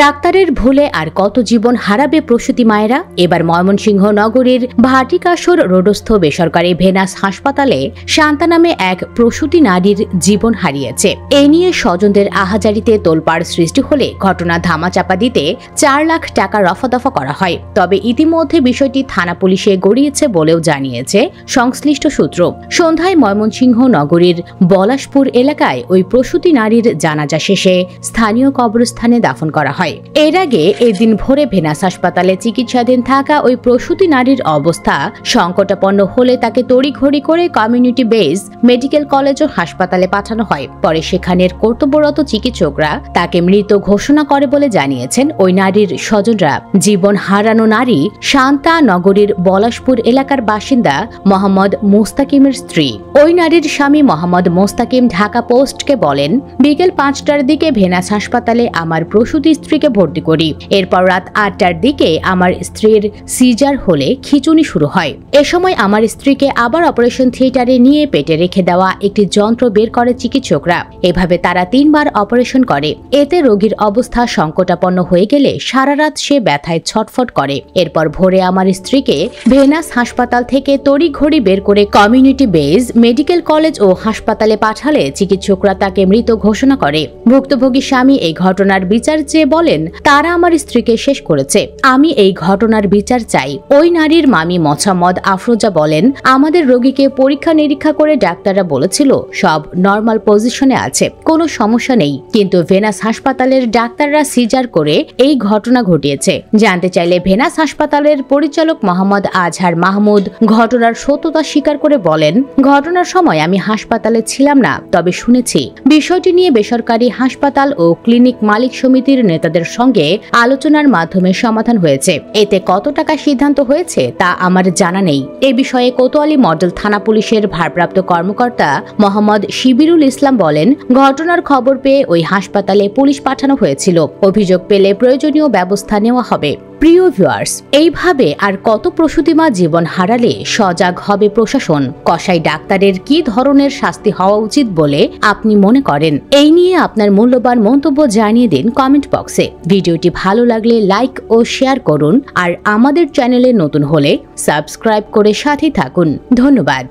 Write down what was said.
ডাক্তারের ভুলে আর কত জীবন হারাবে প্রসূতি মায়েরা। এবার ময়মনসিংহ নগরীর ভাটিকাশর রোডস্থ বেসরকারি ভেনাস হাসপাতালে শান্তা নামে এক প্রসূতি নারীর জীবন হারিয়েছে। এ নিয়ে স্বজনদের আহাজারিতে তোলপাড় সৃষ্টি হলে ঘটনা ধামাচাপা দিতে 4 লাখ টাকা রফাদফা করা হয়। তবে ইতিমধ্যে বিষয়টি থানা পুলিশে গড়িয়েছে বলেও জানিয়েছে সংশ্লিষ্ট সূত্র। সন্ধ্যায় ময়মনসিংহ নগরীর বলাশপুর এলাকায় ওই প্রসূতি নারীর জানাজা শেষে স্থানীয় কবরস্থানে দাফন করা হয়। এর আগে এদিন ভোরে ভেনাস হাসপাতালে চিকিৎসাধীন থাকা ওই প্রসূতি নারীর অবস্থা সংকটাপন্ন হলে তাকে তড়িঘড়ি করে কমিউনিটি বেস মেডিকেল কলেজ ও হাসপাতালে পাঠানো হয়। পরে সেখানের কর্তব্যরত চিকিৎসকরা তাকে মৃত ঘোষণা করে বলে জানিয়েছেন ওই নারীর স্বজনরা। জীবন হারানো নারী শান্তা নগরীর বলাশপুর এলাকার বাসিন্দা মোহাম্মদ মোস্তাকিমের স্ত্রী। ওই নারীর স্বামী মোহাম্মদ মোস্তাকিম ঢাকা পোস্টকে বলেন, বিকেল 5টার দিকে ভেনাস হাসপাতালে আমার প্রসূতি স্ত্রীকে ভর্তি করি। এরপর রাত 8টার দিকে আমার স্ত্রীর সিজার হলে খিঁচুনি শুরু হয়। এ সময় আমার স্ত্রীকে আবার অপারেশন থিয়েটারে নিয়ে পেটে রেখে দেওয়া একটি যন্ত্র বের করে চিকিৎসকরা। এভাবে তারা 3 বার অপারেশন করে। এতে রোগীর অবস্থা সংকটাপন্ন হয়ে গেলে সারা রাত সে ব্যথায় ছটফট করে। এরপর ভোরে আমার স্ত্রীকে ভেনাস হাসপাতাল থেকে তড়িঘড়ি বের করে কমিউনিটি বেস মেডিকেল কলেজ ও হাসপাতালে পাঠালে চিকিৎসকরা তাকে মৃত ঘোষণা করে। ভুক্তভোগী স্বামী এই ঘটনার বিচার চেয়ে বলেন, তারা আমার স্ত্রীকে শেষ করেছে, আমি এই ঘটনার বিচার চাই। ওই নারীর মামি মোহাম্মদ আফরোজা বলেন, আমাদের রোগীকে পরীক্ষা নিরীক্ষা করে ডাক্তাররা বলেছিল সব নরমাল পজিশনে আছে, কোনো সমস্যা নেই, কিন্তু ভেনাস হাসপাতালের ডাক্তাররা সিজার করে এই ঘটনা ঘটিয়েছে। জানতে চাইলে ভেনাস হাসপাতালের পরিচালক মোহাম্মদ আজহার মাহমুদ ঘটনার সত্যতা স্বীকার করে বলেন, ঘটনার সময় আমি হাসপাতালে ছিলাম না, তবে শুনেছি বিষয়টি নিয়ে বেসরকারি হাসপাতাল ও ক্লিনিক মালিক সমিতির নেতাদের সঙ্গে আলোচনার মাধ্যমে সমাধান হয়েছে। এতে কত টাকা সিদ্ধান্ত হয়েছে তা আমার জানা নেই। এ বিষয়ে কোতোয়ালি মডেল থানা পুলিশের ভারপ্রাপ্ত কর্মকর্তা মোহাম্মদ শিবিরুল ইসলাম বলেন, ঘটনার খবর পেয়ে ওই হাসপাতালে পুলিশ পাঠানো হয়েছিল। অভিযোগ পেলে প্রয়োজনীয় ব্যবস্থা নেওয়া হবে। প্রিয় ভিউয়ার্স, এইভাবে আর কত প্রসূতি মা জীবন হারালে সজাগ হবে প্রশাসন? কসাই ডাক্তারের কি ধরনের শাস্তি হওয়া উচিত বলে আপনি মনে করেন? এই নিয়ে আপনার মূল্যবান মন্তব্য জানিয়ে দিন কমেন্ট বক্সে। ভিডিওটি ভালো লাগলে লাইক ও শেয়ার করুন, আর আমাদের চ্যানেলে নতুন হলে সাবস্ক্রাইব করে সাথে থাকুন। ধন্যবাদ।